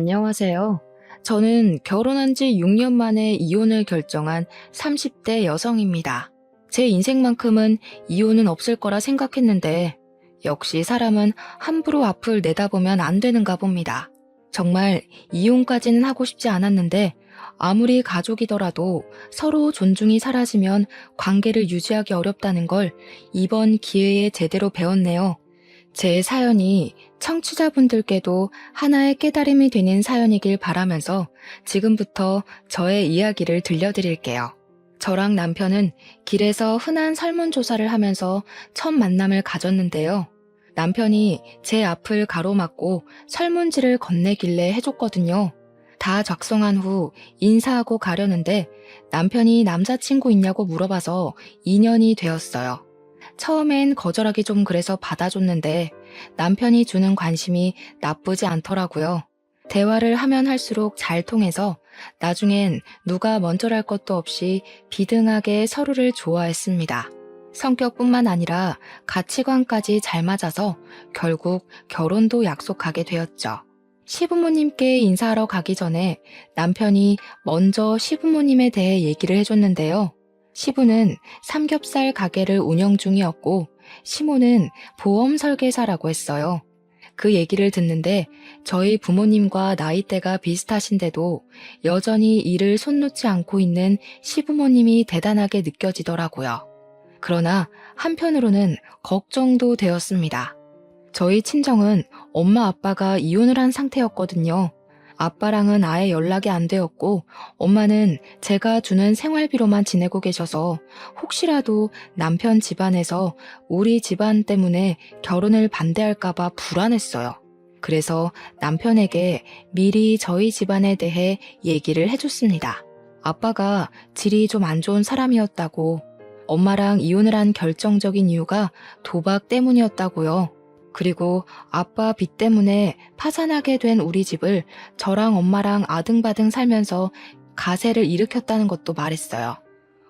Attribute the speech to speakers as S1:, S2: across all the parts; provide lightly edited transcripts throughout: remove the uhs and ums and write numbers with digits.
S1: 안녕하세요. 저는 결혼한 지 6년 만에 이혼을 결정한 30대 여성입니다. 제 인생만큼은 이혼은 없을 거라 생각했는데 역시 사람은 함부로 앞을 내다보면 안 되는가 봅니다. 정말 이혼까지는 하고 싶지 않았는데 아무리 가족이더라도 서로 존중이 사라지면 관계를 유지하기 어렵다는 걸 이번 기회에 제대로 배웠네요. 제 사연이 청취자분들께도 하나의 깨달음이 되는 사연이길 바라면서 지금부터 저의 이야기를 들려드릴게요. 저랑 남편은 길에서 흔한 설문조사를 하면서 첫 만남을 가졌는데요. 남편이 제 앞을 가로막고 설문지를 건네길래 해줬거든요. 다 작성한 후 인사하고 가려는데 남편이 남자친구 있냐고 물어봐서 2년이 되었어요. 처음엔 거절하기 좀 그래서 받아줬는데 남편이 주는 관심이 나쁘지 않더라고요. 대화를 하면 할수록 잘 통해서 나중엔 누가 먼저랄 것도 없이 비등하게 서로를 좋아했습니다. 성격뿐만 아니라 가치관까지 잘 맞아서 결국 결혼도 약속하게 되었죠. 시부모님께 인사하러 가기 전에 남편이 먼저 시부모님에 대해 얘기를 해줬는데요. 시부는 삼겹살 가게를 운영 중이었고 시모는 보험 설계사라고 했어요. 그 얘기를 듣는데 저희 부모님과 나이대가 비슷하신데도 여전히 일을 손 놓지 않고 있는 시부모님이 대단하게 느껴지더라고요. 그러나 한편으로는 걱정도 되었습니다. 저희 친정은 엄마 아빠가 이혼을 한 상태였거든요. 아빠랑은 아예 연락이 안 되었고 엄마는 제가 주는 생활비로만 지내고 계셔서 혹시라도 남편 집안에서 우리 집안 때문에 결혼을 반대할까봐 불안했어요. 그래서 남편에게 미리 저희 집안에 대해 얘기를 해줬습니다. 아빠가 질이 좀 안 좋은 사람이었다고, 엄마랑 이혼을 한 결정적인 이유가 도박 때문이었다고요. 그리고 아빠 빚 때문에 파산하게 된 우리 집을 저랑 엄마랑 아등바등 살면서 가세를 일으켰다는 것도 말했어요.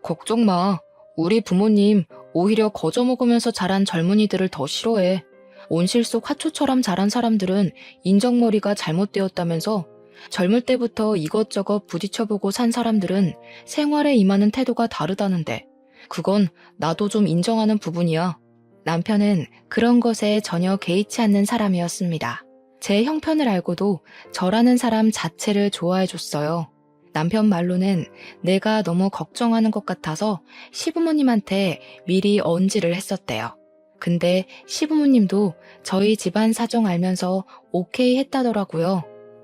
S1: 걱정 마. 우리 부모님 오히려 거저 먹으면서 자란 젊은이들을 더 싫어해. 온실 속 화초처럼 자란 사람들은 인정머리가 잘못되었다면서 젊을 때부터 이것저것 부딪혀보고 산 사람들은 생활에 임하는 태도가 다르다는데 그건 나도 좀 인정하는 부분이야. 남편은 그런 것에 전혀 개의치 않는 사람이었습니다. 제 형편을 알고도 저라는 사람 자체를 좋아해줬어요. 남편 말로는 내가 너무 걱정하는 것 같아서 시부모님한테 미리 언지를 했었대요. 근데 시부모님도 저희 집안 사정 알면서 오케이 했다더라고요.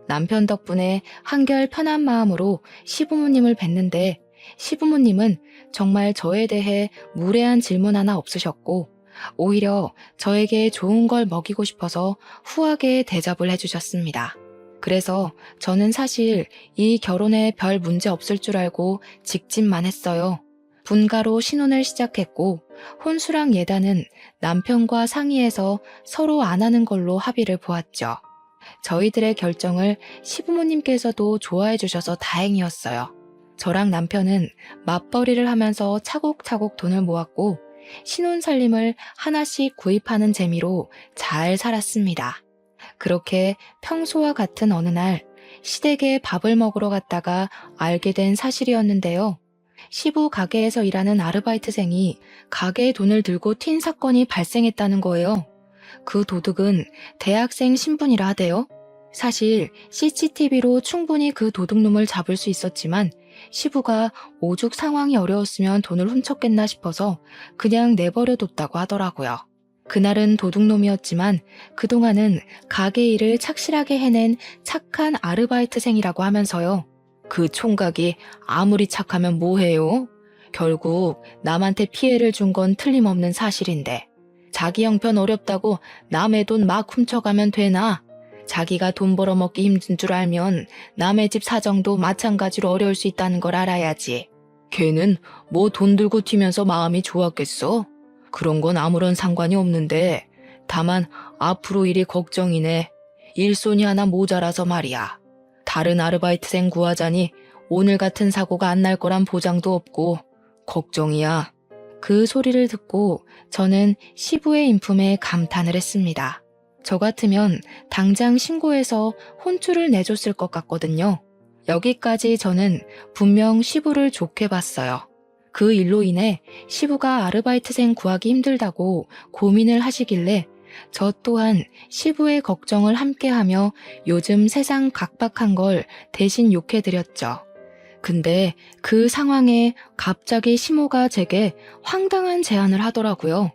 S1: 남편 덕분에 한결 편한 마음으로 시부모님을 뵀는데 시부모님은 정말 저에 대해 무례한 질문 하나 없으셨고 오히려 저에게 좋은 걸 먹이고 싶어서 후하게 대접을 해주셨습니다. 그래서 저는 사실 이 결혼에 별 문제 없을 줄 알고 직진만 했어요. 분가로 신혼을 시작했고 혼수랑 예단은 남편과 상의해서 서로 안 하는 걸로 합의를 보았죠. 저희들의 결정을 시부모님께서도 좋아해 주셔서 다행이었어요. 저랑 남편은 맞벌이를 하면서 차곡차곡 돈을 모았고 신혼살림을 하나씩 구입하는 재미로 잘 살았습니다. 그렇게 평소와 같은 어느 날 시댁에 밥을 먹으러 갔다가 알게 된 사실이었는데요. 시부 가게에서 일하는 아르바이트생이 가게에 돈을 들고 튄 사건이 발생했다는 거예요. 그 도둑은 대학생 신분이라 하대요. 사실 CCTV로 충분히 그 도둑놈을 잡을 수 있었지만 시부가 오죽 상황이 어려웠으면 돈을 훔쳤겠나 싶어서 그냥 내버려뒀다고 하더라고요. 그날은 도둑놈이었지만 그동안은 가게 일을 착실하게 해낸 착한 아르바이트생이라고 하면서요. 그 총각이 아무리 착하면 뭐해요? 결국 남한테 피해를 준 건 틀림없는 사실인데 자기 형편 어렵다고 남의 돈 막 훔쳐가면 되나? 자기가 돈 벌어먹기 힘든 줄 알면 남의 집 사정도 마찬가지로 어려울 수 있다는 걸 알아야지. 걔는 뭐 돈 들고 튀면서 마음이 좋았겠어? 그런 건 아무런 상관이 없는데 다만 앞으로 일이 걱정이네. 일손이 하나 모자라서 말이야. 다른 아르바이트생 구하자니 오늘 같은 사고가 안 날 거란 보장도 없고 걱정이야. 그 소리를 듣고 저는 시부의 인품에 감탄을 했습니다. 저 같으면 당장 신고해서 혼쭐을 내줬을 것 같거든요. 여기까지 저는 분명 시부를 좋게 봤어요. 그 일로 인해 시부가 아르바이트생 구하기 힘들다고 고민을 하시길래 저 또한 시부의 걱정을 함께하며 요즘 세상 각박한 걸 대신 욕해드렸죠. 근데 그 상황에 갑자기 시모가 제게 황당한 제안을 하더라고요.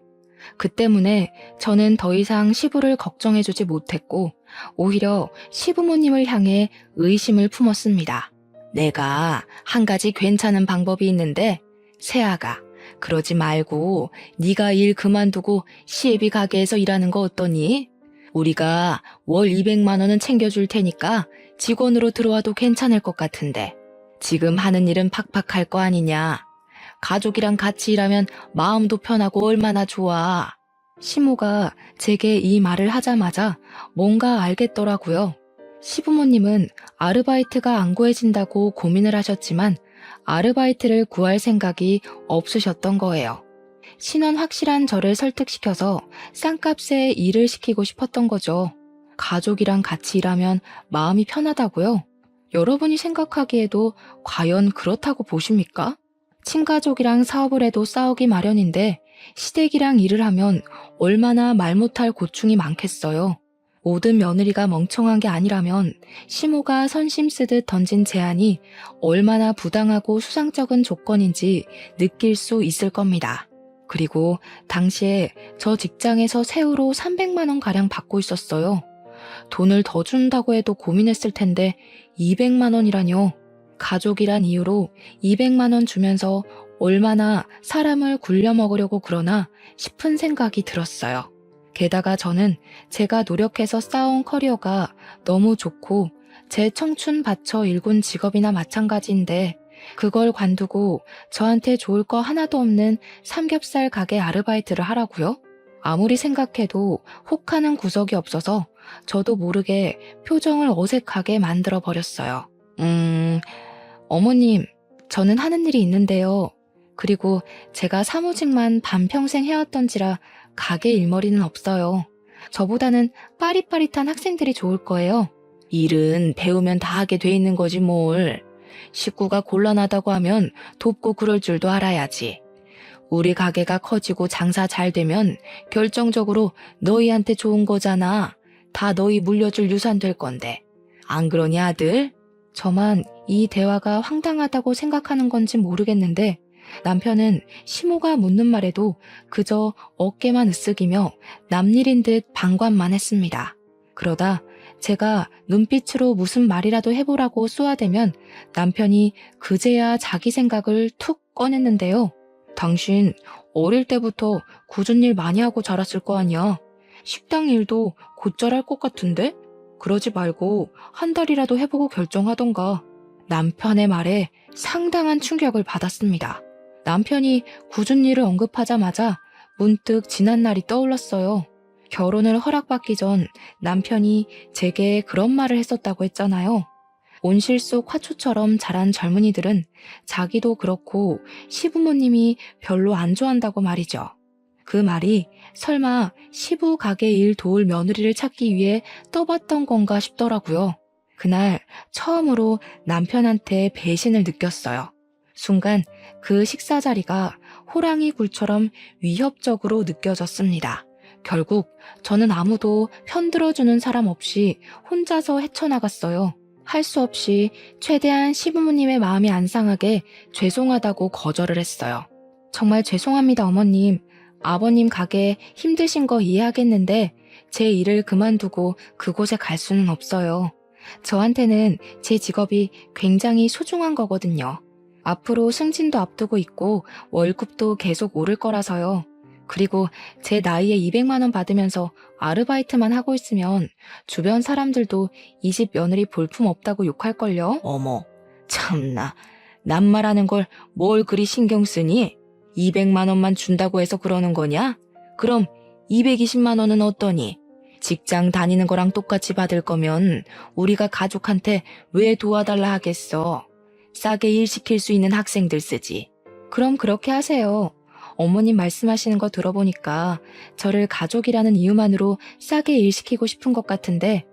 S1: 그 때문에 저는 더 이상 시부를 걱정해주지 못했고 오히려 시부모님을 향해 의심을 품었습니다. 내가 한 가지 괜찮은 방법이 있는데 세아가 그러지 말고 네가 일 그만두고 시애비 가게에서 일하는 거 어떠니? 우리가 월 200만 원은 챙겨줄 테니까 직원으로 들어와도 괜찮을 것 같은데 지금 하는 일은 팍팍할 거 아니냐. 가족이랑 같이 일하면 마음도 편하고 얼마나 좋아. 시모가 제게 이 말을 하자마자 뭔가 알겠더라고요. 시부모님은 아르바이트가 안 구해진다고 고민을 하셨지만 아르바이트를 구할 생각이 없으셨던 거예요. 신원 확실한 저를 설득시켜서 싼값에 일을 시키고 싶었던 거죠. 가족이랑 같이 일하면 마음이 편하다고요? 여러분이 생각하기에도 과연 그렇다고 보십니까? 친가족이랑 사업을 해도 싸우기 마련인데 시댁이랑 일을 하면 얼마나 말 못할 고충이 많겠어요. 모든 며느리가 멍청한 게 아니라면 시모가 선심 쓰듯 던진 제안이 얼마나 부당하고 수상쩍은 조건인지 느낄 수 있을 겁니다. 그리고 당시에 저 직장에서 세후로 300만 원 가량 받고 있었어요. 돈을 더 준다고 해도 고민했을 텐데 200만 원이라뇨. 가족이란 이유로 200만 원 주면서 얼마나 사람을 굴려먹으려고 그러나 싶은 생각이 들었어요. 게다가 저는 제가 노력해서 쌓아온 커리어가 너무 좋고 제 청춘 바쳐 일군 직업이나 마찬가지인데 그걸 관두고 저한테 좋을 거 하나도 없는 삼겹살 가게 아르바이트를 하라고요? 아무리 생각해도 혹하는 구석이 없어서 저도 모르게 표정을 어색하게 만들어 버렸어요. 어머님, 저는 하는 일이 있는데요. 그리고 제가 사무직만 반평생 해왔던지라 가게 일머리는 없어요. 저보다는 빠릿빠릿한 학생들이 좋을 거예요. 일은 배우면 다 하게 돼 있는 거지 뭘. 식구가 곤란하다고 하면 돕고 그럴 줄도 알아야지. 우리 가게가 커지고 장사 잘 되면 결정적으로 너희한테 좋은 거잖아. 다 너희 물려줄 유산 될 건데. 안 그러니 아들? 저만 이 대화가 황당하다고 생각하는 건지 모르겠는데 남편은 시모가 묻는 말에도 그저 어깨만 으쓱이며 남일인 듯 방관만 했습니다. 그러다 제가 눈빛으로 무슨 말이라도 해보라고 쏘아대면 남편이 그제야 자기 생각을 툭 꺼냈는데요. 당신 어릴 때부터 굳은 일 많이 하고 자랐을 거 아니야. 식당 일도 곧잘 할 것 같은데? 그러지 말고 한 달이라도 해보고 결정하던가. 남편의 말에 상당한 충격을 받았습니다. 남편이 굳은 일을 언급하자마자 문득 지난 날이 떠올랐어요. 결혼을 허락받기 전 남편이 제게 그런 말을 했었다고 했잖아요. 온실 속 화초처럼 자란 젊은이들은 자기도 그렇고 시부모님이 별로 안 좋아한다고 말이죠. 그 말이 설마 시부 가게 일 도울 며느리를 찾기 위해 떠봤던 건가 싶더라고요. 그날 처음으로 남편한테 배신을 느꼈어요. 순간 그 식사 자리가 호랑이 굴처럼 위협적으로 느껴졌습니다. 결국 저는 아무도 편들어주는 사람 없이 혼자서 헤쳐나갔어요. 할 수 없이 최대한 시부모님의 마음이 안 상하게 죄송하다고 거절을 했어요. 정말 죄송합니다, 어머님. 아버님 가게 힘드신 거 이해하겠는데 제 일을 그만두고 그곳에 갈 수는 없어요. 저한테는 제 직업이 굉장히 소중한 거거든요. 앞으로 승진도 앞두고 있고 월급도 계속 오를 거라서요. 그리고 제 나이에 200만 원 받으면서 아르바이트만 하고 있으면 주변 사람들도 이 집 며느리 볼품 없다고 욕할걸요? 어머, 참나. 남말하는 걸 뭘 그리 신경 쓰니? 200만 원만 준다고 해서 그러는 거냐? 그럼 220만 원은 어떠니? 직장 다니는 거랑 똑같이 받을 거면 우리가 가족한테 왜 도와달라 하겠어? 싸게 일 시킬 수 있는 학생들 쓰지. 그럼 그렇게 하세요. 어머님 말씀하시는 거 들어보니까 저를 가족이라는 이유만으로 싸게 일시키고 싶은 것 같은데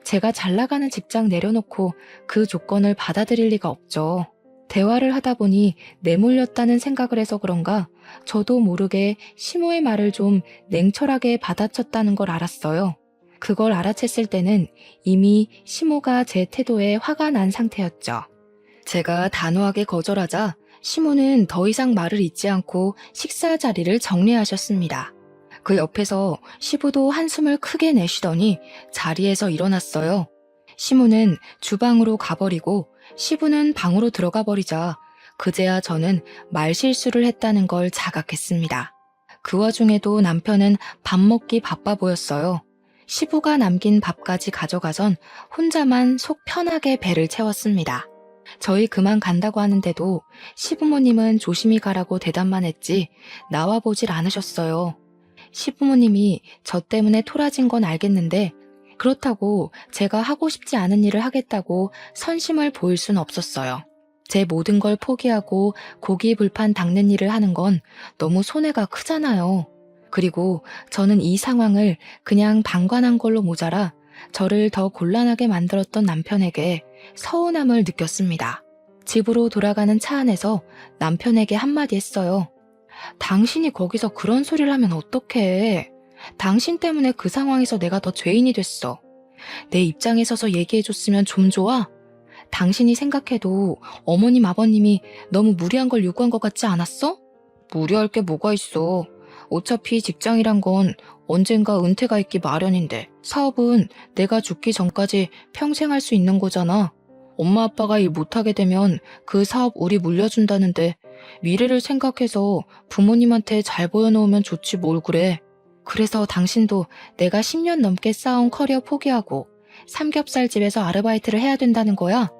S1: 제가 잘 나가는 직장 내려놓고 그 조건을 받아들일 리가 없죠. 대화를 하다 보니 내몰렸다는 생각을 해서 그런가 저도 모르게 시모의 말을 좀 냉철하게 받아쳤다는 걸 알았어요. 그걸 알아챘을 때는 이미 시모가 제 태도에 화가 난 상태였죠. 제가 단호하게 거절하자 시모는 더 이상 말을 잇지 않고 식사 자리를 정리하셨습니다. 그 옆에서 시부도 한숨을 크게 내쉬더니 자리에서 일어났어요. 시모는 주방으로 가버리고 시부는 방으로 들어가 버리자 그제야 저는 말실수를 했다는 걸 자각했습니다. 그 와중에도 남편은 밥 먹기 바빠 보였어요. 시부가 남긴 밥까지 가져가선 혼자만 속 편하게 배를 채웠습니다. 저희 그만 간다고 하는데도 시부모님은 조심히 가라고 대답만 했지 나와보질 않으셨어요. 시부모님이 저 때문에 토라진 건 알겠는데 그렇다고 제가 하고 싶지 않은 일을 하겠다고 선심을 보일 순 없었어요. 제 모든 걸 포기하고 고기 불판 닦는 일을 하는 건 너무 손해가 크잖아요. 그리고 저는 이 상황을 그냥 방관한 걸로 모자라 저를 더 곤란하게 만들었던 남편에게 서운함을 느꼈습니다. 집으로 돌아가는 차 안에서 남편에게 한마디 했어요. 당신이 거기서 그런 소리를 하면 어떡해. 당신 때문에 그 상황에서 내가 더 죄인이 됐어. 내 입장에 서서 얘기해줬으면 좀 좋아? 당신이 생각해도 어머님 아버님이 너무 무리한 걸 요구한 것 같지 않았어? 무리할 게 뭐가 있어. 어차피 직장이란 건 언젠가 은퇴가 있기 마련인데 사업은 내가 죽기 전까지 평생 할 수 있는 거잖아. 엄마 아빠가 일 못하게 되면 그 사업 우리 물려준다는데 미래를 생각해서 부모님한테 잘 보여놓으면 좋지 뭘 그래. 그래서 당신도 내가 10년 넘게 쌓아온 커리어 포기하고 삼겹살집에서 아르바이트를 해야 된다는 거야?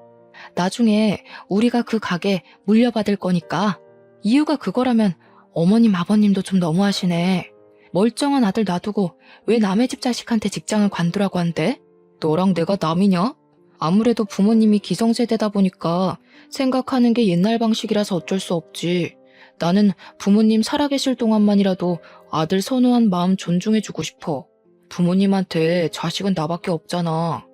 S1: 나중에 우리가 그 가게 물려받을 거니까. 이유가 그거라면 어머님 아버님도 좀 너무하시네. 멀쩡한 아들 놔두고 왜 남의 집 자식한테 직장을 관두라고 한대? 너랑 내가 남이냐? 아무래도 부모님이 기성세대다 보니까 생각하는 게 옛날 방식이라서 어쩔 수 없지. 나는 부모님 살아계실 동안만이라도 아들 선호한 마음 존중해주고 싶어. 부모님한테 자식은 나밖에 없잖아.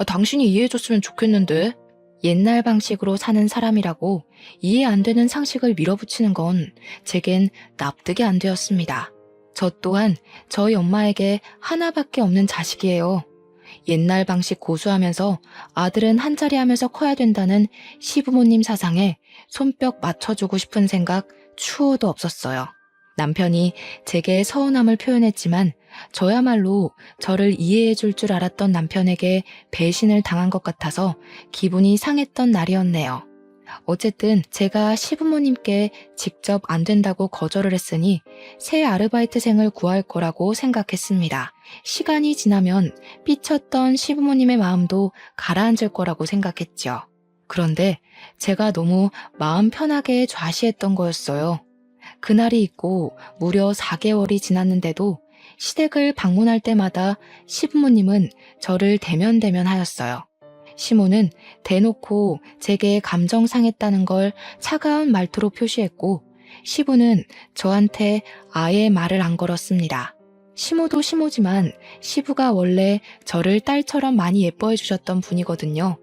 S1: 당신이 이해해줬으면 좋겠는데. 옛날 방식으로 사는 사람이라고 이해 안 되는 상식을 밀어붙이는 건 제겐 납득이 안 되었습니다. 저 또한 저희 엄마에게 하나밖에 없는 자식이에요. 옛날 방식 고수하면서 아들은 한자리 하면서 커야 된다는 시부모님 사상에 손뼉 맞춰주고 싶은 생각 추호도 없었어요. 남편이 제게 서운함을 표현했지만 저야말로 저를 이해해 줄 줄 알았던 남편에게 배신을 당한 것 같아서 기분이 상했던 날이었네요. 어쨌든 제가 시부모님께 직접 안 된다고 거절을 했으니 새 아르바이트생을 구할 거라고 생각했습니다. 시간이 지나면 삐쳤던 시부모님의 마음도 가라앉을 거라고 생각했죠. 그런데 제가 너무 마음 편하게 좌시했던 거였어요. 그날이 있고 무려 4개월이 지났는데도 시댁을 방문할 때마다 시부모님은 저를 대면대면하였어요. 시모는 대놓고 제게 감정 상했다는 걸 차가운 말투로 표시했고 시부는 저한테 아예 말을 안 걸었습니다. 시모도 시모지만 시부가 원래 저를 딸처럼 많이 예뻐해 주셨던 분이거든요.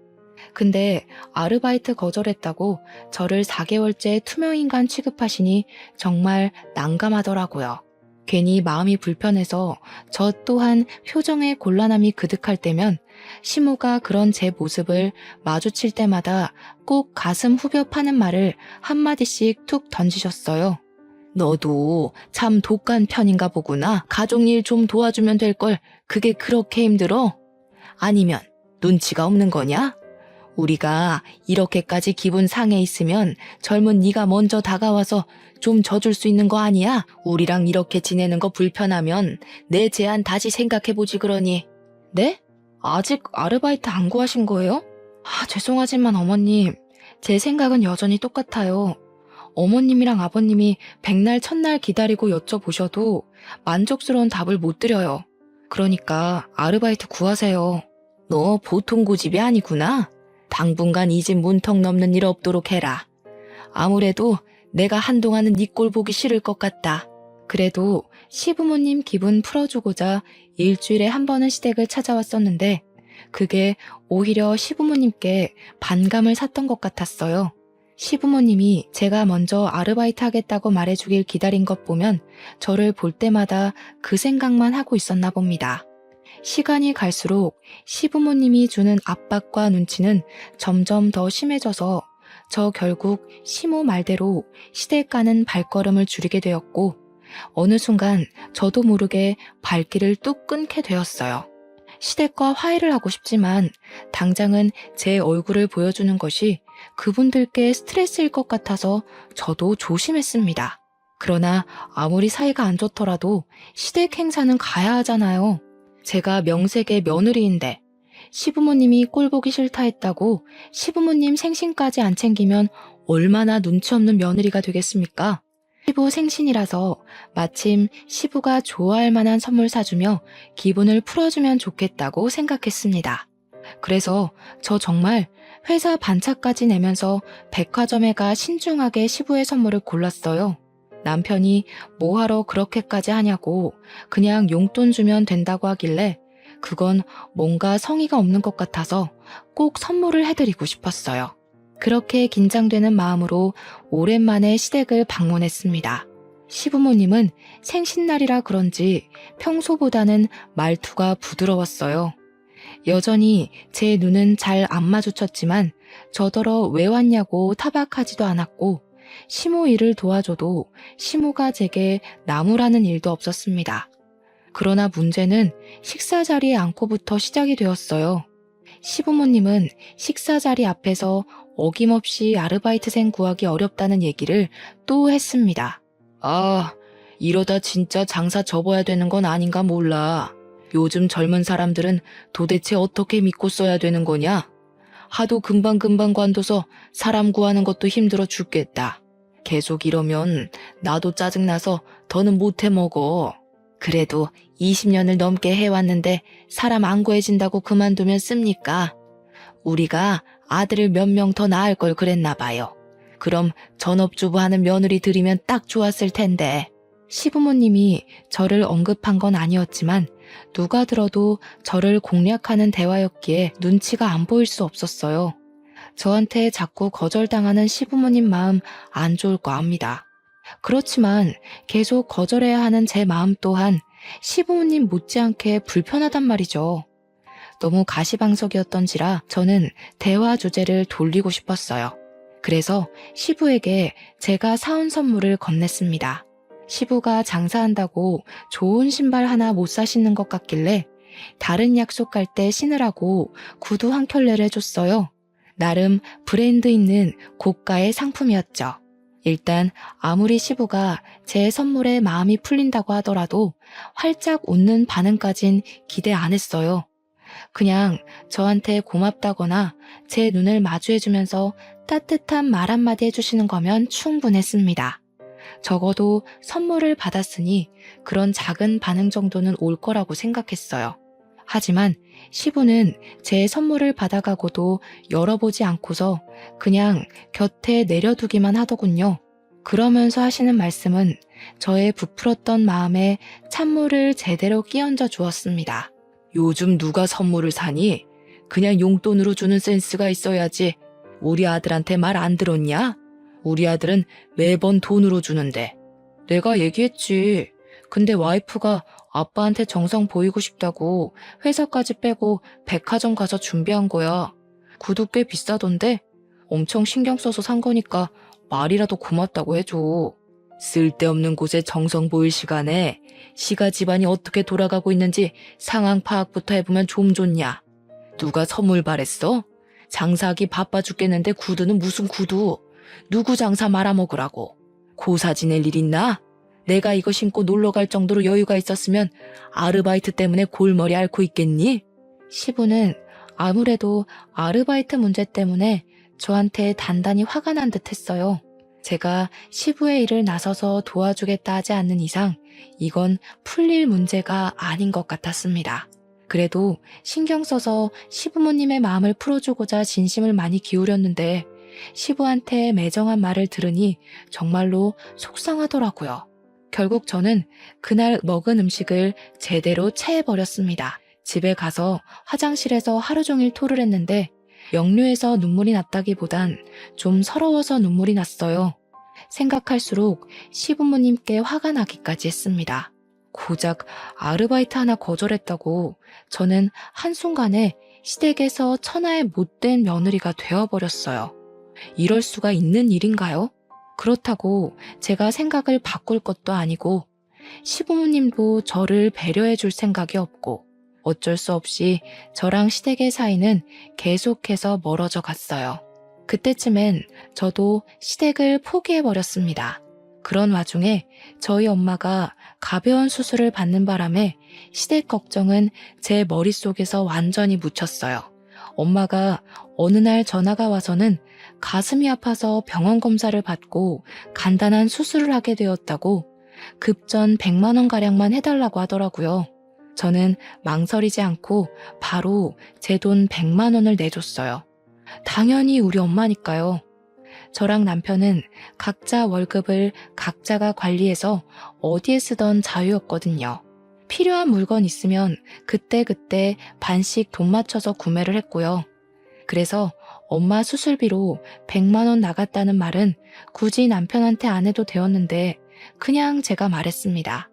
S1: 근데 아르바이트 거절했다고 저를 4개월째 투명인간 취급하시니 정말 난감하더라고요. 괜히 마음이 불편해서 저 또한 표정에 곤란함이 그득할 때면 시모가 그런 제 모습을 마주칠 때마다 꼭 가슴 후벼 파는 말을 한마디씩 툭 던지셨어요. 너도 참 독한 편인가 보구나. 가족일 좀 도와주면 될 걸 그게 그렇게 힘들어? 아니면 눈치가 없는 거냐? 우리가 이렇게까지 기분 상해 있으면 젊은 네가 먼저 다가와서 좀 져줄 수 있는 거 아니야? 우리랑 이렇게 지내는 거 불편하면 내 제안 다시 생각해보지 그러니. 네? 아직 아르바이트 안 구하신 거예요? 죄송하지만 어머님, 제 생각은 여전히 똑같아요. 어머님이랑 아버님이 백날 첫날 기다리고 여쭤보셔도 만족스러운 답을 못 드려요. 그러니까 아르바이트 구하세요. 너 보통 고집이 아니구나. 당분간 이 집 문턱 넘는 일 없도록 해라. 아무래도 내가 한동안은 네 꼴 보기 싫을 것 같다. 그래도 시부모님 기분 풀어주고자 일주일에 한 번은 시댁을 찾아왔었는데 그게 오히려 시부모님께 반감을 샀던 것 같았어요. 시부모님이 제가 먼저 아르바이트 하겠다고 말해주길 기다린 것 보면 저를 볼 때마다 그 생각만 하고 있었나 봅니다. 시간이 갈수록 시부모님이 주는 압박과 눈치는 점점 더 심해져서 저 결국 시모 말대로 시댁 가는 발걸음을 줄이게 되었고 어느 순간 저도 모르게 발길을 뚝 끊게 되었어요. 시댁과 화해를 하고 싶지만 당장은 제 얼굴을 보여주는 것이 그분들께 스트레스일 것 같아서 저도 조심했습니다. 그러나 아무리 사이가 안 좋더라도 시댁 행사는 가야 하잖아요. 제가 명색의 며느리인데 시부모님이 꼴 보기 싫다 했다고 시부모님 생신까지 안 챙기면 얼마나 눈치 없는 며느리가 되겠습니까? 시부 생신이라서 마침 시부가 좋아할 만한 선물 사주며 기분을 풀어주면 좋겠다고 생각했습니다. 그래서 저 정말 회사 반차까지 내면서 백화점에 가 신중하게 시부의 선물을 골랐어요. 남편이 뭐하러 그렇게까지 하냐고 그냥 용돈 주면 된다고 하길래 그건 뭔가 성의가 없는 것 같아서 꼭 선물을 해드리고 싶었어요. 그렇게 긴장되는 마음으로 오랜만에 시댁을 방문했습니다. 시부모님은 생신날이라 그런지 평소보다는 말투가 부드러웠어요. 여전히 제 눈은 잘 안 마주쳤지만 저더러 왜 왔냐고 타박하지도 않았고 시모 일을 도와줘도 시모가 제게 나무라는 일도 없었습니다. 그러나 문제는 식사 자리에 앉고부터 시작이 되었어요. 시부모님은 식사 자리 앞에서 어김없이 아르바이트생 구하기 어렵다는 얘기를 또 했습니다. 아, 이러다 진짜 장사 접어야 되는 건 아닌가 몰라. 요즘 젊은 사람들은 도대체 어떻게 믿고 써야 되는 거냐? 하도 금방금방 관둬서 사람 구하는 것도 힘들어 죽겠다. 계속 이러면 나도 짜증나서 더는 못해 먹어. 그래도 20년을 넘게 해왔는데 사람 안 구해진다고 그만두면 씁니까? 우리가 아들을 몇 명 더 낳을 걸 그랬나 봐요. 그럼 전업주부 하는 며느리 들이면 딱 좋았을 텐데. 시부모님이 저를 언급한 건 아니었지만 누가 들어도 저를 공략하는 대화였기에 눈치가 안 보일 수 없었어요. 저한테 자꾸 거절당하는 시부모님 마음 안 좋을 거 압니다. 그렇지만 계속 거절해야 하는 제 마음 또한 시부모님 못지않게 불편하단 말이죠. 너무 가시방석이었던지라 저는 대화 주제를 돌리고 싶었어요. 그래서 시부에게 제가 사온 선물을 건넸습니다. 시부가 장사한다고 좋은 신발 하나 못 사시는 것 같길래 다른 약속 갈 때 신으라고 구두 한 켤레를 해줬어요. 나름 브랜드 있는 고가의 상품이었죠. 일단 아무리 시부가 제 선물에 마음이 풀린다고 하더라도 활짝 웃는 반응까진 기대 안 했어요. 그냥 저한테 고맙다거나 제 눈을 마주해주면서 따뜻한 말 한마디 해주시는 거면 충분했습니다. 적어도 선물을 받았으니 그런 작은 반응 정도는 올 거라고 생각했어요. 하지만 시부는 제 선물을 받아가고도 열어보지 않고서 그냥 곁에 내려두기만 하더군요. 그러면서 하시는 말씀은 저의 부풀었던 마음에 찬물을 제대로 끼얹어 주었습니다. 요즘 누가 선물을 사니? 그냥 용돈으로 주는 센스가 있어야지. 우리 아들한테 말 안 들었냐? 우리 아들은 매번 돈으로 주는데. 내가 얘기했지. 근데 와이프가 아빠한테 정성 보이고 싶다고 회사까지 빼고 백화점 가서 준비한 거야. 구두 꽤 비싸던데 엄청 신경 써서 산 거니까 말이라도 고맙다고 해줘. 쓸데없는 곳에 정성 보일 시간에 시가 집안이 어떻게 돌아가고 있는지 상황 파악부터 해보면 좀 좋냐. 누가 선물 바랬어? 장사하기 바빠 죽겠는데 구두는 무슨 구두. 누구 장사 말아먹으라고. 고사 지낼 일 있나? 내가 이거 신고 놀러갈 정도로 여유가 있었으면 아르바이트 때문에 골머리 앓고 있겠니? 시부는 아무래도 아르바이트 문제 때문에 저한테 단단히 화가 난 듯 했어요. 제가 시부의 일을 나서서 도와주겠다 하지 않는 이상 이건 풀릴 문제가 아닌 것 같았습니다. 그래도 신경 써서 시부모님의 마음을 풀어주고자 진심을 많이 기울였는데 시부한테 매정한 말을 들으니 정말로 속상하더라고요. 결국 저는 그날 먹은 음식을 제대로 체해버렸습니다. 집에 가서 화장실에서 하루 종일 토를 했는데 역류해서 눈물이 났다기보단 좀 서러워서 눈물이 났어요. 생각할수록 시부모님께 화가 나기까지 했습니다. 고작 아르바이트 하나 거절했다고 저는 한순간에 시댁에서 천하의 못된 며느리가 되어버렸어요. 이럴 수가 있는 일인가요? 그렇다고 제가 생각을 바꿀 것도 아니고 시부모님도 저를 배려해 줄 생각이 없고 어쩔 수 없이 저랑 시댁의 사이는 계속해서 멀어져 갔어요. 그때쯤엔 저도 시댁을 포기해버렸습니다. 그런 와중에 저희 엄마가 가벼운 수술을 받는 바람에 시댁 걱정은 제 머릿속에서 완전히 묻혔어요. 엄마가 어느 날 전화가 와서는 가슴이 아파서 병원 검사를 받고 간단한 수술을 하게 되었다고 급전 100만 원가량만 해달라고 하더라고요. 저는 망설이지 않고 바로 제 돈 100만 원을 내줬어요. 당연히 우리 엄마니까요. 저랑 남편은 각자 월급을 각자가 관리해서 어디에 쓰던 자유였거든요. 필요한 물건 있으면 그때그때 반씩 돈 맞춰서 구매를 했고요. 그래서 엄마 수술비로 100만 원 나갔다는 말은 굳이 남편한테 안 해도 되었는데 그냥 제가 말했습니다.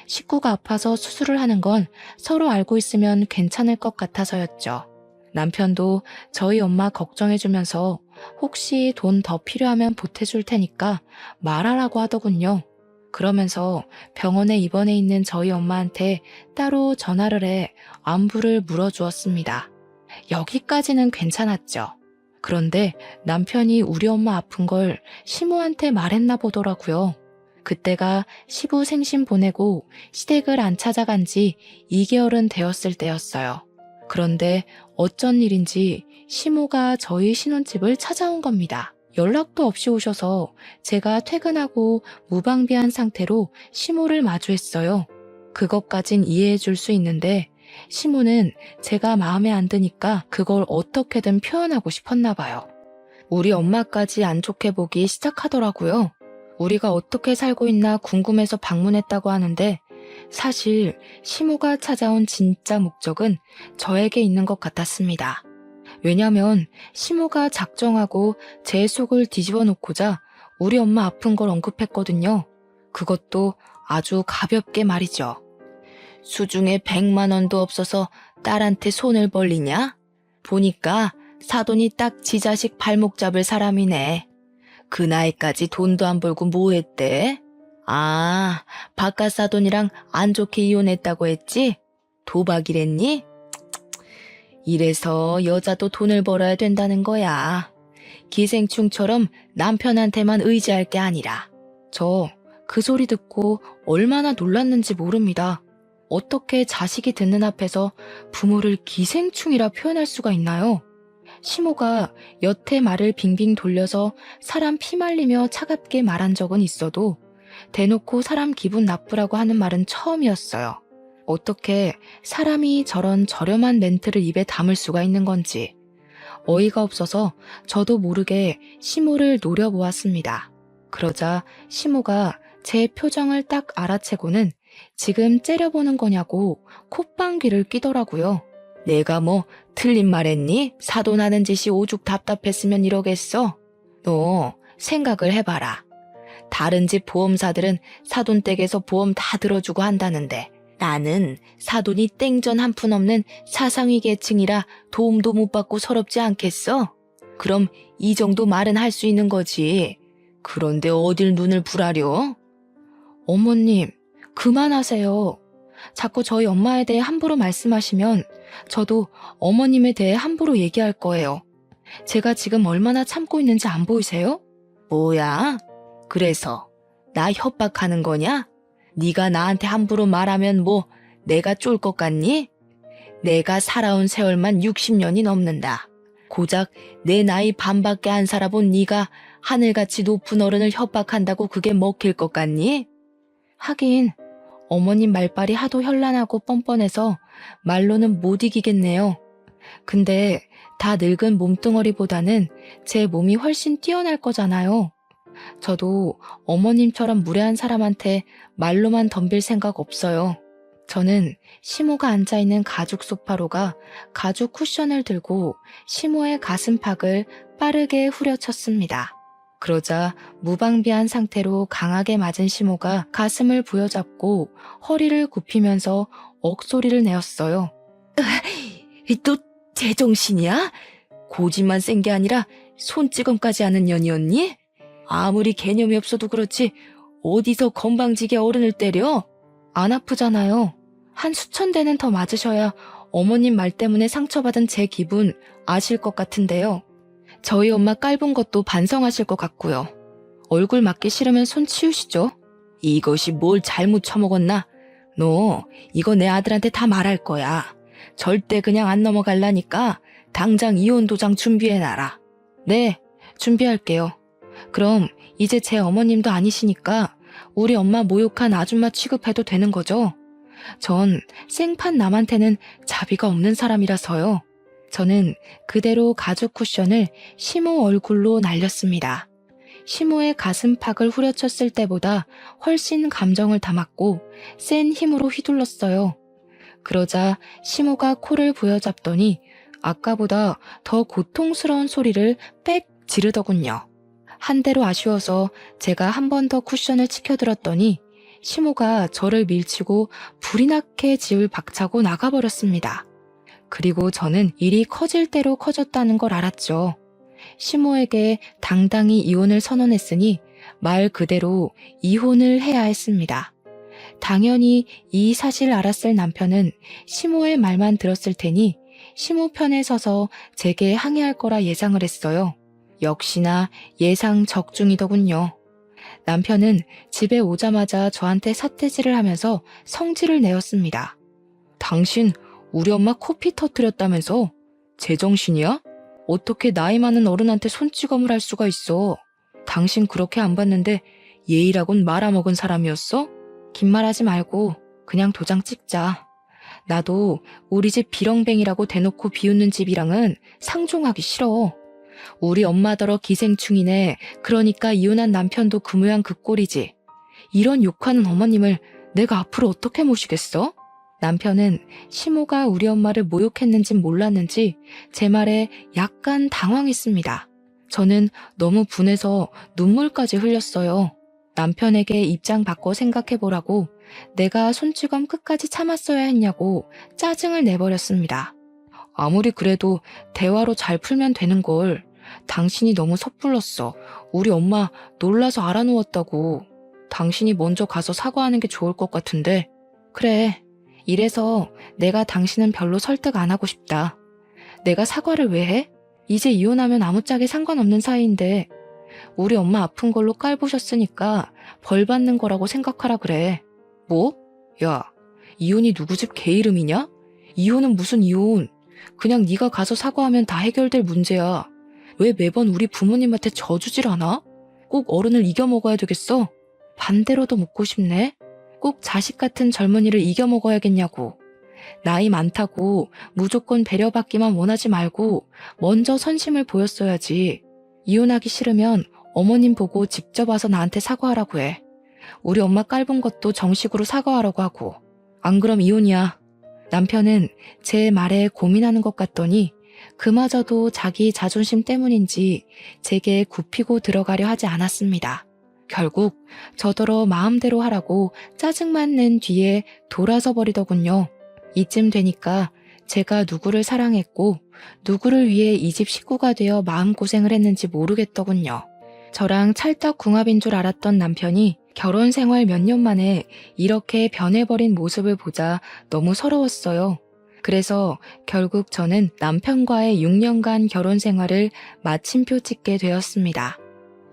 S1: 식구가 아파서 수술을 하는 건 서로 알고 있으면 괜찮을 것 같아서였죠. 남편도 저희 엄마 걱정해주면서 혹시 돈 더 필요하면 보태줄 테니까 말하라고 하더군요. 그러면서 병원에 입원해 있는 저희 엄마한테 따로 전화를 해 안부를 물어주었습니다. 여기까지는 괜찮았죠. 그런데 남편이 우리 엄마 아픈 걸 시모한테 말했나 보더라고요. 그때가 시부 생신 보내고 시댁을 안 찾아간 지 2개월은 되었을 때였어요. 그런데 어쩐 일인지 시모가 저희 신혼집을 찾아온 겁니다. 연락도 없이 오셔서 제가 퇴근하고 무방비한 상태로 시모를 마주했어요. 그것까진 이해해 줄 수 있는데 시모는 제가 마음에 안 드니까 그걸 어떻게든 표현하고 싶었나 봐요. 우리 엄마까지 안 좋게 보기 시작하더라고요. 우리가 어떻게 살고 있나 궁금해서 방문했다고 하는데 사실 시모가 찾아온 진짜 목적은 저에게 있는 것 같았습니다. 왜냐면 시모가 작정하고 제 속을 뒤집어 놓고자 우리 엄마 아픈 걸 언급했거든요. 그것도 아주 가볍게 말이죠. 수중에 100만 원도 없어서 딸한테 손을 벌리냐? 보니까 사돈이 딱 지 자식 발목 잡을 사람이네. 그 나이까지 돈도 안 벌고 뭐 했대? 아, 바깥 사돈이랑 안 좋게 이혼했다고 했지? 도박이랬니? 이래서 여자도 돈을 벌어야 된다는 거야. 기생충처럼 남편한테만 의지할 게 아니라. 저 그 소리 듣고 얼마나 놀랐는지 모릅니다. 어떻게 자식이 듣는 앞에서 부모를 기생충이라 표현할 수가 있나요? 시모가 여태 말을 빙빙 돌려서 사람 피말리며 차갑게 말한 적은 있어도 대놓고 사람 기분 나쁘라고 하는 말은 처음이었어요. 어떻게 사람이 저런 저렴한 멘트를 입에 담을 수가 있는 건지 어이가 없어서 저도 모르게 시모를 노려보았습니다. 그러자 시모가 제 표정을 딱 알아채고는 지금 째려보는 거냐고 콧방귀를 뀌더라고요. 내가 뭐 틀린 말 했니? 사돈하는 짓이 오죽 답답했으면 이러겠어? 너 생각을 해봐라. 다른 집 보험사들은 사돈 댁에서 보험 다 들어주고 한다는데 나는 사돈이 땡전 한 푼 없는 사상위 계층이라 도움도 못 받고 서럽지 않겠어? 그럼 이 정도 말은 할 수 있는 거지. 그런데 어딜 눈을 부라려? 어머님, 그만하세요. 자꾸 저희 엄마에 대해 함부로 말씀하시면 저도 어머님에 대해 함부로 얘기할 거예요. 제가 지금 얼마나 참고 있는지 안 보이세요? 뭐야? 그래서 나 협박하는 거냐? 네가 나한테 함부로 말하면 뭐 내가 쫄 것 같니? 내가 살아온 세월만 60년이 넘는다. 고작 내 나이 반밖에 안 살아본 네가 하늘같이 높은 어른을 협박한다고 그게 먹힐 것 같니? 하긴 어머님 말발이 하도 현란하고 뻔뻔해서 말로는 못 이기겠네요. 근데 다 늙은 몸뚱어리보다는 제 몸이 훨씬 뛰어날 거잖아요. 저도 어머님처럼 무례한 사람한테 말로만 덤빌 생각 없어요. 저는 시모가 앉아있는 가죽 소파로가 가죽 쿠션을 들고 시모의 가슴팍을 빠르게 후려쳤습니다. 그러자 무방비한 상태로 강하게 맞은 시모가 가슴을 부여잡고 허리를 굽히면서 억소리를 내었어요. 또 제정신이야? 고집만 센 게 아니라 손찌검까지 하는 년이었니? 아무리 개념이 없어도 그렇지 어디서 건방지게 어른을 때려? 안 아프잖아요. 한 수천 대는 더 맞으셔야 어머님 말 때문에 상처받은 제 기분 아실 것 같은데요. 저희 엄마 깔본 것도 반성하실 것 같고요. 얼굴 맞기 싫으면 손 치우시죠. 이것이 뭘 잘못 처먹었나? 너 이거 내 아들한테 다 말할 거야. 절대 그냥 안 넘어갈라니까 당장 이혼 도장 준비해놔라. 네, 준비할게요. 그럼 이제 제 어머님도 아니시니까 우리 엄마 모욕한 아줌마 취급해도 되는 거죠? 전 생판 남한테는 자비가 없는 사람이라서요. 저는 그대로 가죽 쿠션을 시모 얼굴로 날렸습니다. 시모의 가슴팍을 후려쳤을 때보다 훨씬 감정을 담았고 센 힘으로 휘둘렀어요. 그러자 시모가 코를 부여잡더니 아까보다 더 고통스러운 소리를 빽 지르더군요. 한 대로 아쉬워서 제가 한 번 더 쿠션을 치켜들었더니 시모가 저를 밀치고 불이 나게 집을 박차고 나가버렸습니다. 그리고 저는 일이 커질 대로 커졌다는 걸 알았죠. 시모에게 당당히 이혼을 선언했으니 말 그대로 이혼을 해야 했습니다. 당연히 이 사실을 알았을 남편은 시모의 말만 들었을 테니 시모 편에 서서 제게 항의할 거라 예상을 했어요. 역시나 예상 적중이더군요. 남편은 집에 오자마자 저한테 삿대질을 하면서 성질을 내었습니다. 당신 우리 엄마 코피 터뜨렸다면서? 제정신이야? 어떻게 나이 많은 어른한테 손찌검을 할 수가 있어? 당신 그렇게 안 봤는데 예의라곤 말아먹은 사람이었어? 긴 말하지 말고 그냥 도장 찍자. 나도 우리 집 비렁뱅이라고 대놓고 비웃는 집이랑은 상종하기 싫어. 우리 엄마더러 기생충이네. 그러니까 이혼한 남편도 그 모양 그 꼴이지. 이런 욕하는 어머님을 내가 앞으로 어떻게 모시겠어? 남편은 시모가 우리 엄마를 모욕했는진 몰랐는지 제 말에 약간 당황했습니다. 저는 너무 분해서 눈물까지 흘렸어요. 남편에게 입장 바꿔 생각해보라고 내가 손찌검 끝까지 참았어야 했냐고 짜증을 내버렸습니다. 아무리 그래도 대화로 잘 풀면 되는 걸. 당신이 너무 섣불렀어. 우리 엄마 놀라서 알아누웠다고. 당신이 먼저 가서 사과하는 게 좋을 것 같은데. 그래. 이래서 내가 당신은 별로 설득 안 하고 싶다. 내가 사과를 왜 해? 이제 이혼하면 아무짝에 상관없는 사이인데 우리 엄마 아픈 걸로 깔보셨으니까 벌 받는 거라고 생각하라 그래. 뭐? 야, 이혼이 누구 집 개 이름이냐? 이혼은 무슨 이혼. 그냥 네가 가서 사과하면 다 해결될 문제야. 왜 매번 우리 부모님한테 져주질 않아? 꼭 어른을 이겨먹어야 되겠어? 반대로도 묻고 싶네. 꼭 자식 같은 젊은이를 이겨먹어야겠냐고. 나이 많다고 무조건 배려받기만 원하지 말고 먼저 선심을 보였어야지. 이혼하기 싫으면 어머님 보고 직접 와서 나한테 사과하라고 해. 우리 엄마 깔본 것도 정식으로 사과하라고 하고. 안 그럼 이혼이야. 남편은 제 말에 고민하는 것 같더니 그마저도 자기 자존심 때문인지 제게 굽히고 들어가려 하지 않았습니다. 결국 저더러 마음대로 하라고 짜증만 낸 뒤에 돌아서 버리더군요. 이쯤 되니까 제가 누구를 사랑했고 누구를 위해 이 집 식구가 되어 마음고생을 했는지 모르겠더군요. 저랑 찰떡궁합인 줄 알았던 남편이 결혼 생활 몇 년 만에 이렇게 변해버린 모습을 보자 너무 서러웠어요. 그래서 결국 저는 남편과의 6년간 결혼 생활을 마침표 찍게 되었습니다.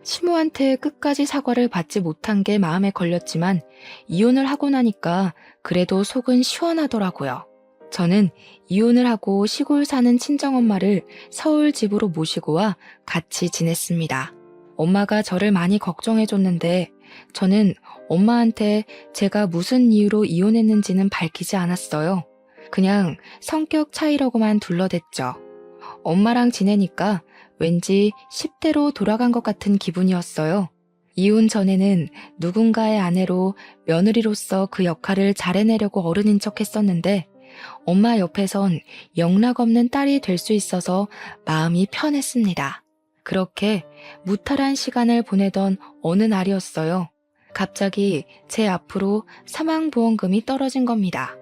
S1: 시모한테 끝까지 사과를 받지 못한 게 마음에 걸렸지만 이혼을 하고 나니까 그래도 속은 시원하더라고요. 저는 이혼을 하고 시골 사는 친정엄마를 서울 집으로 모시고 와 같이 지냈습니다. 엄마가 저를 많이 걱정해줬는데 저는 엄마한테 제가 무슨 이유로 이혼했는지는 밝히지 않았어요. 그냥 성격 차이라고만 둘러댔죠. 엄마랑 지내니까 왠지 10대로 돌아간 것 같은 기분이었어요. 이혼 전에는 누군가의 아내로 며느리로서 그 역할을 잘 해내려고 어른인 척 했었는데 엄마 옆에선 영락없는 딸이 될 수 있어서 마음이 편했습니다. 그렇게 무탈한 시간을 보내던 어느 날이었어요. 갑자기 제 앞으로 사망보험금이 떨어진 겁니다.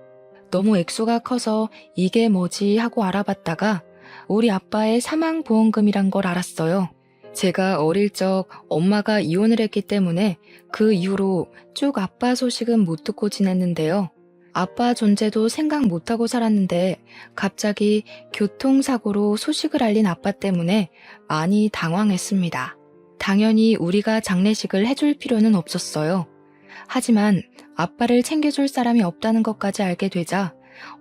S1: 너무 액수가 커서 이게 뭐지 하고 알아봤다가 우리 아빠의 사망보험금이란 걸 알았어요. 제가 어릴 적 엄마가 이혼을 했기 때문에 그 이후로 쭉 아빠 소식은 못 듣고 지냈는데요. 아빠 존재도 생각 못하고 살았는데 갑자기 교통사고로 소식을 알린 아빠 때문에 많이 당황했습니다. 당연히 우리가 장례식을 해줄 필요는 없었어요. 하지만 아빠를 챙겨줄 사람이 없다는 것까지 알게 되자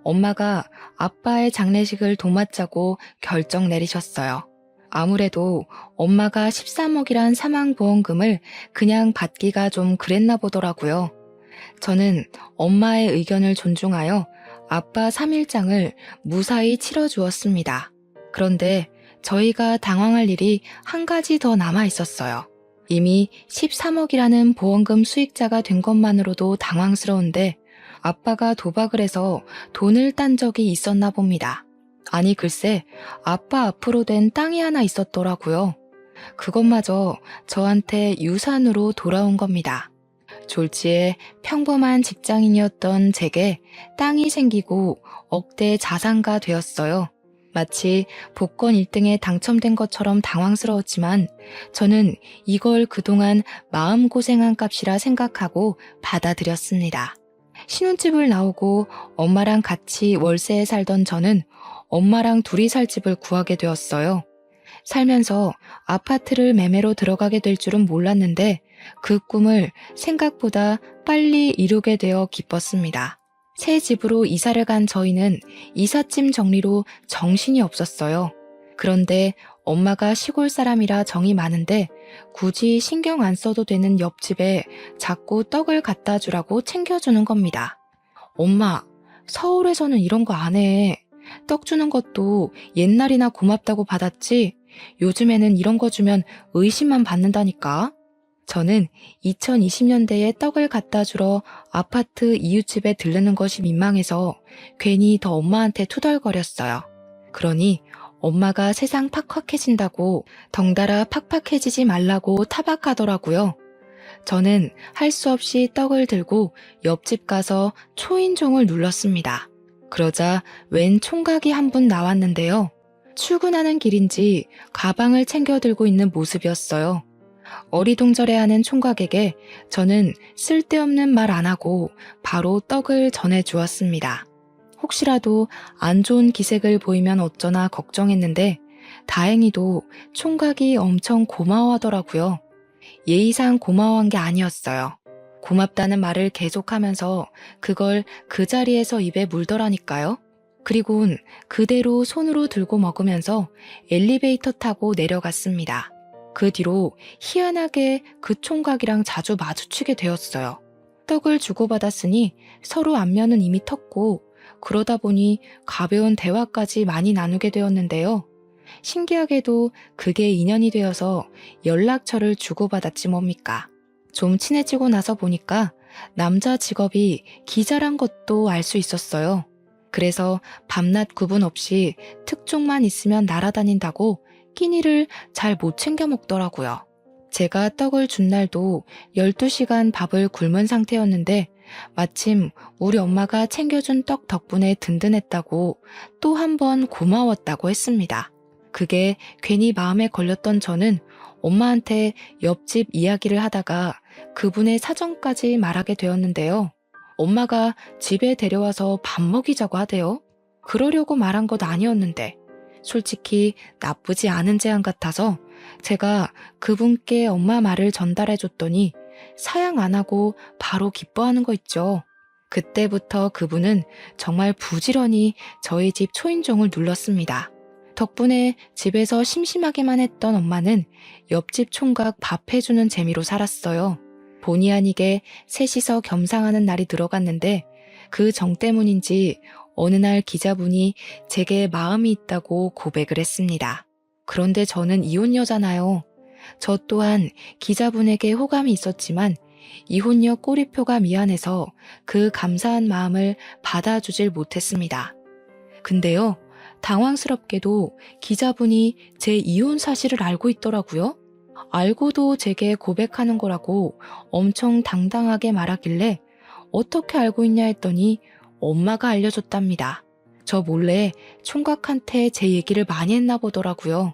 S1: 엄마가 아빠의 장례식을 도맡자고 결정 내리셨어요. 아무래도 엄마가 13억이란 사망보험금을 그냥 받기가 좀 그랬나 보더라고요. 저는 엄마의 의견을 존중하여 아빠 3일장을 무사히 치러주었습니다. 그런데 저희가 당황할 일이 한 가지 더 남아 있었어요. 이미 13억이라는 보험금 수익자가 된 것만으로도 당황스러운데 아빠가 도박을 해서 돈을 딴 적이 있었나 봅니다. 아니 글쎄 아빠 앞으로 된 땅이 하나 있었더라고요. 그것마저 저한테 유산으로 돌아온 겁니다. 졸지에 평범한 직장인이었던 제게 땅이 생기고 억대 자산가 되었어요. 마치 복권 1등에 당첨된 것처럼 당황스러웠지만 저는 이걸 그동안 마음고생한 값이라 생각하고 받아들였습니다. 신혼집을 나오고 엄마랑 같이 월세에 살던 저는 엄마랑 둘이 살 집을 구하게 되었어요. 살면서 아파트를 매매로 들어가게 될 줄은 몰랐는데 그 꿈을 생각보다 빨리 이루게 되어 기뻤습니다. 새 집으로 이사를 간 저희는 이삿짐 정리로 정신이 없었어요. 그런데 엄마가 시골 사람이라 정이 많은데 굳이 신경 안 써도 되는 옆집에 자꾸 떡을 갖다 주라고 챙겨주는 겁니다. 엄마, 서울에서는 이런 거 안 해. 떡 주는 것도 옛날이나 고맙다고 받았지 요즘에는 이런 거 주면 의심만 받는다니까. 저는 2020년대에 떡을 갖다 주러 아파트 이웃집에 들르는 것이 민망해서 괜히 더 엄마한테 투덜거렸어요. 그러니 엄마가 세상 팍팍해진다고 덩달아 팍팍해지지 말라고 타박하더라고요. 저는 할 수 없이 떡을 들고 옆집 가서 초인종을 눌렀습니다. 그러자 웬 총각이 한 분 나왔는데요. 출근하는 길인지 가방을 챙겨 들고 있는 모습이었어요. 어리둥절해하는 총각에게 저는 쓸데없는 말 안 하고 바로 떡을 전해주었습니다. 혹시라도 안 좋은 기색을 보이면 어쩌나 걱정했는데 다행히도 총각이 엄청 고마워하더라고요. 예의상 고마워한 게 아니었어요. 고맙다는 말을 계속하면서 그걸 그 자리에서 입에 물더라니까요. 그리곤 그대로 손으로 들고 먹으면서 엘리베이터 타고 내려갔습니다. 그 뒤로 희한하게 그 총각이랑 자주 마주치게 되었어요. 떡을 주고받았으니 서로 안면은 이미 텄고 그러다 보니 가벼운 대화까지 많이 나누게 되었는데요. 신기하게도 그게 인연이 되어서 연락처를 주고받았지 뭡니까. 좀 친해지고 나서 보니까 남자 직업이 기자란 것도 알 수 있었어요. 그래서 밤낮 구분 없이 특종만 있으면 날아다닌다고 끼니를 잘 못 챙겨 먹더라고요. 제가 떡을 준 날도 12시간 밥을 굶은 상태였는데 마침 우리 엄마가 챙겨준 떡 덕분에 든든했다고 또 한 번 고마웠다고 했습니다. 그게 괜히 마음에 걸렸던 저는 엄마한테 옆집 이야기를 하다가 그분의 사정까지 말하게 되었는데요. 엄마가 집에 데려와서 밥 먹이자고 하대요. 그러려고 말한 것 아니었는데 솔직히 나쁘지 않은 제안 같아서 제가 그분께 엄마 말을 전달해 줬더니 사양 안 하고 바로 기뻐하는 거 있죠. 그때부터 그분은 정말 부지런히 저희 집 초인종을 눌렀습니다. 덕분에 집에서 심심하게만 했던 엄마는 옆집 총각 밥 해주는 재미로 살았어요. 본의 아니게 셋이서 겸상하는 날이 들어갔는데 그 정 때문인지 어느 날 기자분이 제게 마음이 있다고 고백을 했습니다. 그런데 저는 이혼녀잖아요. 저 또한 기자분에게 호감이 있었지만 이혼녀 꼬리표가 미안해서 그 감사한 마음을 받아주질 못했습니다. 근데요, 당황스럽게도 기자분이 제 이혼 사실을 알고 있더라고요. 알고도 제게 고백하는 거라고 엄청 당당하게 말하길래 어떻게 알고 있냐 했더니 엄마가 알려줬답니다. 저 몰래 총각한테 제 얘기를 많이 했나 보더라고요.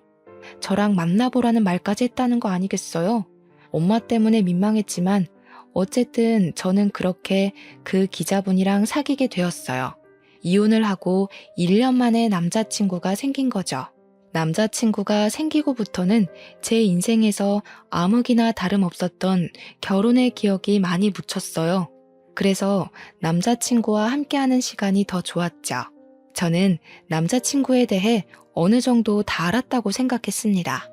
S1: 저랑 만나보라는 말까지 했다는 거 아니겠어요? 엄마 때문에 민망했지만 어쨌든 저는 그렇게 그 기자분이랑 사귀게 되었어요. 이혼을 하고 1년 만에 남자친구가 생긴 거죠. 남자친구가 생기고부터는 제 인생에서 아무기나 다름없었던 결혼의 기억이 많이 묻혔어요. 그래서 남자친구와 함께하는 시간이 더 좋았죠. 저는 남자친구에 대해 어느 정도 다 알았다고 생각했습니다.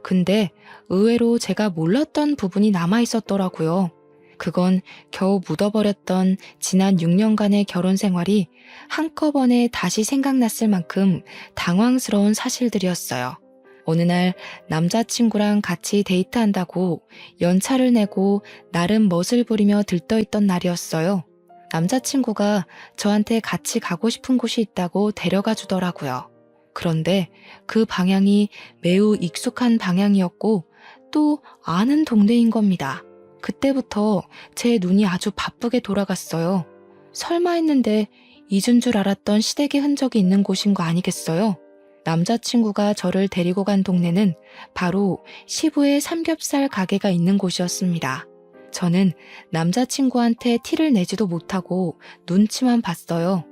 S1: 근데 의외로 제가 몰랐던 부분이 남아 있었더라고요. 그건 겨우 묻어버렸던 지난 6년간의 결혼 생활이 한꺼번에 다시 생각났을 만큼 당황스러운 사실들이었어요. 어느 날 남자친구랑 같이 데이트한다고 연차를 내고 나름 멋을 부리며 들떠있던 날이었어요. 남자친구가 저한테 같이 가고 싶은 곳이 있다고 데려가 주더라고요. 그런데 그 방향이 매우 익숙한 방향이었고 또 아는 동네인 겁니다. 그때부터 제 눈이 아주 바쁘게 돌아갔어요. 설마 했는데 잊은 줄 알았던 시댁의 흔적이 있는 곳인 거 아니겠어요? 남자친구가 저를 데리고 간 동네는 바로 시부의 삼겹살 가게가 있는 곳이었습니다. 저는 남자친구한테 티를 내지도 못하고 눈치만 봤어요.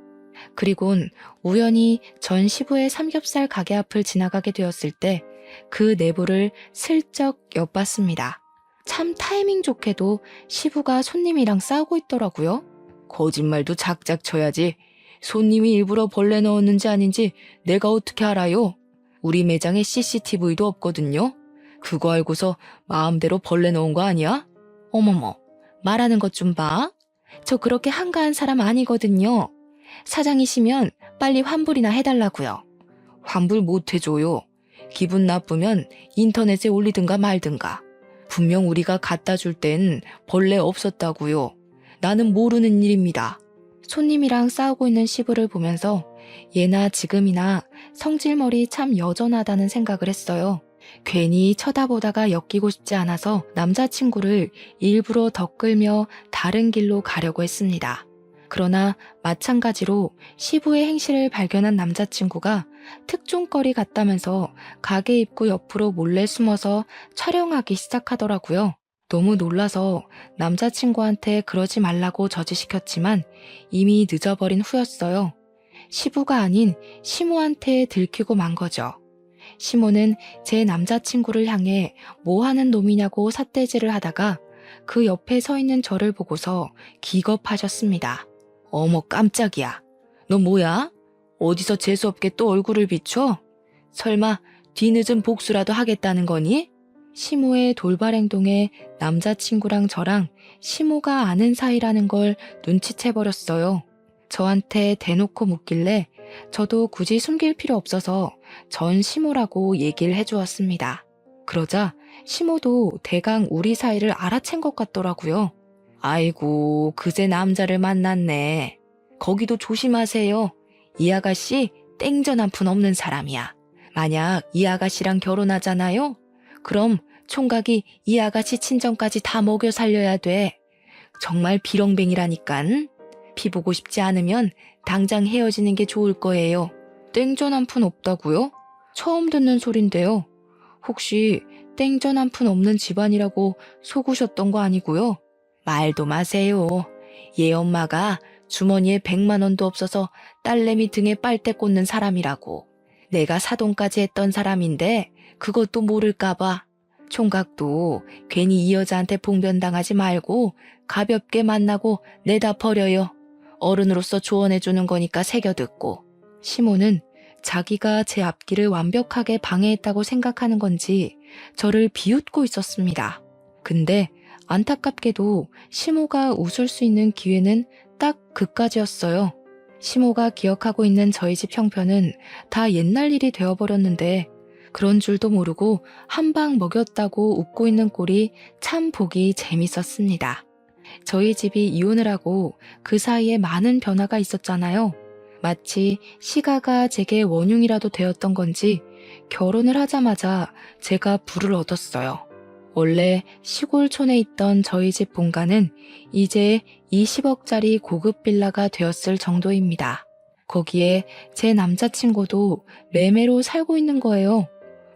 S1: 그리곤 우연히 전 시부의 삼겹살 가게 앞을 지나가게 되었을 때 그 내부를 슬쩍 엿봤습니다. 참 타이밍 좋게도 시부가 손님이랑 싸우고 있더라고요. 거짓말도 작작 쳐야지. 손님이 일부러 벌레 넣었는지 아닌지 내가 어떻게 알아요? 우리 매장에 CCTV도 없거든요. 그거 알고서 마음대로 벌레 넣은 거 아니야? 어머머, 말하는 것 좀 봐. 저 그렇게 한가한 사람 아니거든요. 사장이시면 빨리 환불이나 해달라고요. 환불 못 해줘요. 기분 나쁘면 인터넷에 올리든가 말든가. 분명 우리가 갖다 줄 땐 벌레 없었다고요. 나는 모르는 일입니다. 손님이랑 싸우고 있는 시부를 보면서 예나 지금이나 성질머리 참 여전하다는 생각을 했어요. 괜히 쳐다보다가 엮이고 싶지 않아서 남자친구를 일부러 덧끌며 다른 길로 가려고 했습니다. 그러나 마찬가지로 시부의 행실을 발견한 남자친구가 특종거리 같다면서 가게 입구 옆으로 몰래 숨어서 촬영하기 시작하더라고요. 너무 놀라서 남자친구한테 그러지 말라고 저지시켰지만 이미 늦어버린 후였어요. 시부가 아닌 시모한테 들키고 만 거죠. 시모는 제 남자친구를 향해 뭐 하는 놈이냐고 삿대질을 하다가 그 옆에 서 있는 저를 보고서 기겁하셨습니다. 어머 깜짝이야. 너 뭐야? 어디서 재수없게 또 얼굴을 비춰? 설마 뒤늦은 복수라도 하겠다는 거니? 시모의 돌발 행동에 남자친구랑 저랑 시모가 아는 사이라는 걸 눈치채버렸어요. 저한테 대놓고 묻길래 저도 굳이 숨길 필요 없어서 전 시모라고 얘기를 해주었습니다. 그러자 시모도 대강 우리 사이를 알아챈 것 같더라고요. 아이고, 그새 남자를 만났네. 거기도 조심하세요. 이 아가씨 땡전 한 푼 없는 사람이야. 만약 이 아가씨랑 결혼하잖아요? 그럼 총각이 이 아가씨 친정까지 다 먹여 살려야 돼. 정말 비렁뱅이라니깐. 피 보고 싶지 않으면 당장 헤어지는 게 좋을 거예요. 땡전 한 푼 없다고요? 처음 듣는 소린데요. 혹시 땡전 한 푼 없는 집안이라고 속으셨던 거 아니고요? 말도 마세요. 얘 엄마가 주머니에 100만 원도 없어서 딸내미 등에 빨대 꽂는 사람이라고. 내가 사돈까지 했던 사람인데 그것도 모를까봐. 총각도 괜히 이 여자한테 봉변당하지 말고 가볍게 만나고 내다 버려요. 어른으로서 조언해주는 거니까 새겨듣고. 시모는 자기가 제 앞길을 완벽하게 방해했다고 생각하는 건지 저를 비웃고 있었습니다. 근데 안타깝게도 시모가 웃을 수 있는 기회는 딱 그까지였어요. 시모가 기억하고 있는 저희 집 형편은 다 옛날 일이 되어버렸는데 그런 줄도 모르고 한 방 먹였다고 웃고 있는 꼴이 참 보기 재밌었습니다. 저희 집이 이혼을 하고 그 사이에 많은 변화가 있었잖아요. 마치 시가가 제게 원흉이라도 되었던 건지 결혼을 하자마자 제가 불을 얻었어요. 원래 시골촌에 있던 저희 집 본가는 이제 20억짜리 고급 빌라가 되었을 정도입니다. 거기에 제 남자친구도 매매로 살고 있는 거예요.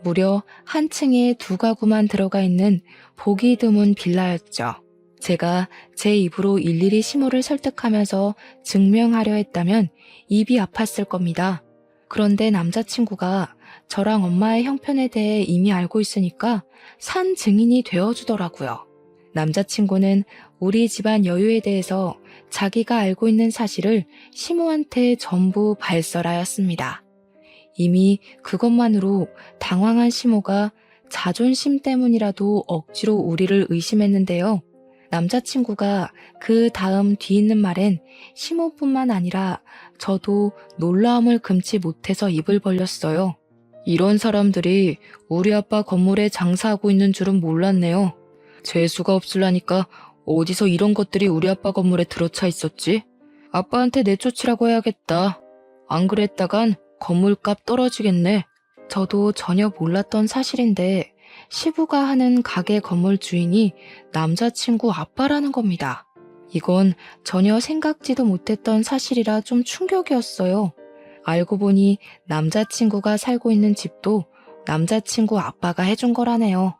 S1: 무려 한 층에 2가구만 들어가 있는 보기 드문 빌라였죠. 제가 제 입으로 일일이 시모를 설득하면서 증명하려 했다면 입이 아팠을 겁니다. 그런데 남자친구가 저랑 엄마의 형편에 대해 이미 알고 있으니까 산 증인이 되어주더라고요. 남자친구는 우리 집안 여유에 대해서 자기가 알고 있는 사실을 시모한테 전부 발설하였습니다. 이미 그것만으로 당황한 시모가 자존심 때문이라도 억지로 우리를 의심했는데요. 남자친구가 그 다음 뒤있는 말엔 시모뿐만 아니라 저도 놀라움을 금치 못해서 입을 벌렸어요. 이런 사람들이 우리 아빠 건물에 장사하고 있는 줄은 몰랐네요. 재수가 없을라니까 어디서 이런 것들이 우리 아빠 건물에 들어차 있었지? 아빠한테 내쫓으라고 해야겠다. 안 그랬다간 건물값 떨어지겠네. 저도 전혀 몰랐던 사실인데 시부가 하는 가게 건물 주인이 남자친구 아빠라는 겁니다. 이건 전혀 생각지도 못했던 사실이라 좀 충격이었어요. 알고 보니 남자친구가 살고 있는 집도 남자친구 아빠가 해준 거라네요.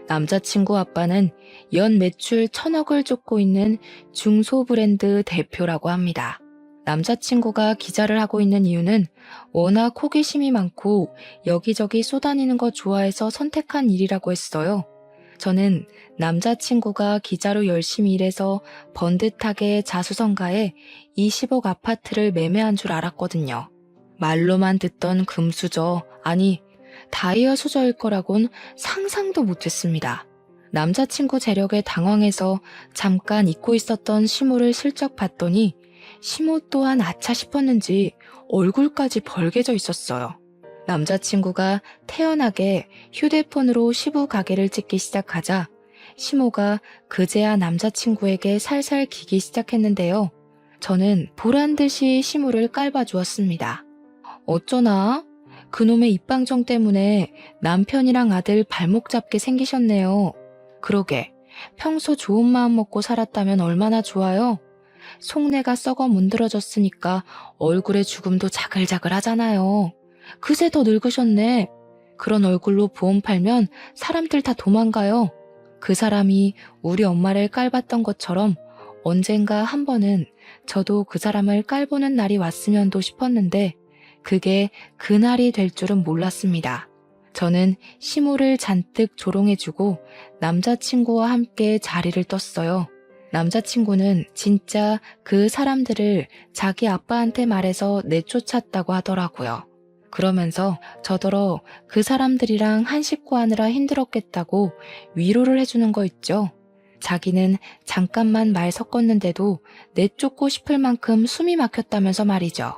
S1: 남자친구 아빠는 연 매출 1,000억을 쫓고 있는 중소브랜드 대표라고 합니다. 남자친구가 기자를 하고 있는 이유는 워낙 호기심이 많고 여기저기 쏘다니는 거 좋아해서 선택한 일이라고 했어요. 저는 남자친구가 기자로 열심히 일해서 번듯하게 자수성가해 20억 아파트를 매매한 줄 알았거든요. 말로만 듣던 금수저, 아니 다이아 수저일 거라곤 상상도 못했습니다. 남자친구 재력에 당황해서 잠깐 잊고 있었던 시모를 슬쩍 봤더니 시모 또한 아차 싶었는지 얼굴까지 벌개져 있었어요. 남자친구가 태연하게 휴대폰으로 시부 가게를 찍기 시작하자 시모가 그제야 남자친구에게 살살 기기 시작했는데요. 저는 보란듯이 시모를 깔봐주었습니다. 어쩌나? 그놈의 입방정 때문에 남편이랑 아들 발목 잡게 생기셨네요. 그러게, 평소 좋은 마음 먹고 살았다면 얼마나 좋아요? 속내가 썩어 문드러졌으니까 얼굴에 죽음도 자글자글 하잖아요. 그새 더 늙으셨네. 그런 얼굴로 보험 팔면 사람들 다 도망가요. 그 사람이 우리 엄마를 깔봤던 것처럼 언젠가 한 번은 저도 그 사람을 깔보는 날이 왔으면도 싶었는데 그게 그날이 될 줄은 몰랐습니다. 저는 시모를 잔뜩 조롱해주고 남자친구와 함께 자리를 떴어요. 남자친구는 진짜 그 사람들을 자기 아빠한테 말해서 내쫓았다고 하더라고요. 그러면서 저더러 그 사람들이랑 한식구하느라 힘들었겠다고 위로를 해주는 거 있죠. 자기는 잠깐만 말 섞었는데도 내쫓고 싶을 만큼 숨이 막혔다면서 말이죠.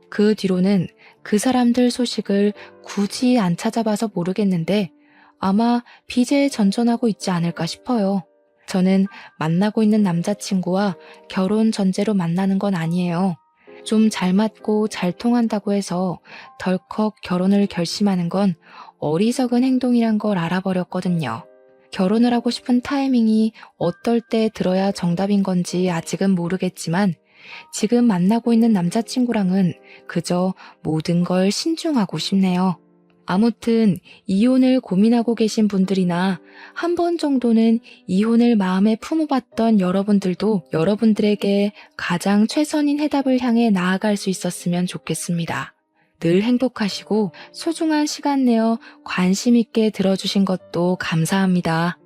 S1: 그 뒤로는 그 사람들 소식을 굳이 안 찾아봐서 모르겠는데 아마 빚에 전전하고 있지 않을까 싶어요. 저는 만나고 있는 남자친구와 결혼 전제로 만나는 건 아니에요. 좀 잘 맞고 잘 통한다고 해서 덜컥 결혼을 결심하는 건 어리석은 행동이란 걸 알아버렸거든요. 결혼을 하고 싶은 타이밍이 어떨 때 들어야 정답인 건지 아직은 모르겠지만 지금 만나고 있는 남자친구랑은 그저 모든 걸 신중하고 싶네요. 아무튼 이혼을 고민하고 계신 분들이나 한 번 정도는 이혼을 마음에 품어봤던 여러분들도 여러분들에게 가장 최선인 해답을 향해 나아갈 수 있었으면 좋겠습니다. 늘 행복하시고 소중한 시간 내어 관심 있게 들어주신 것도 감사합니다.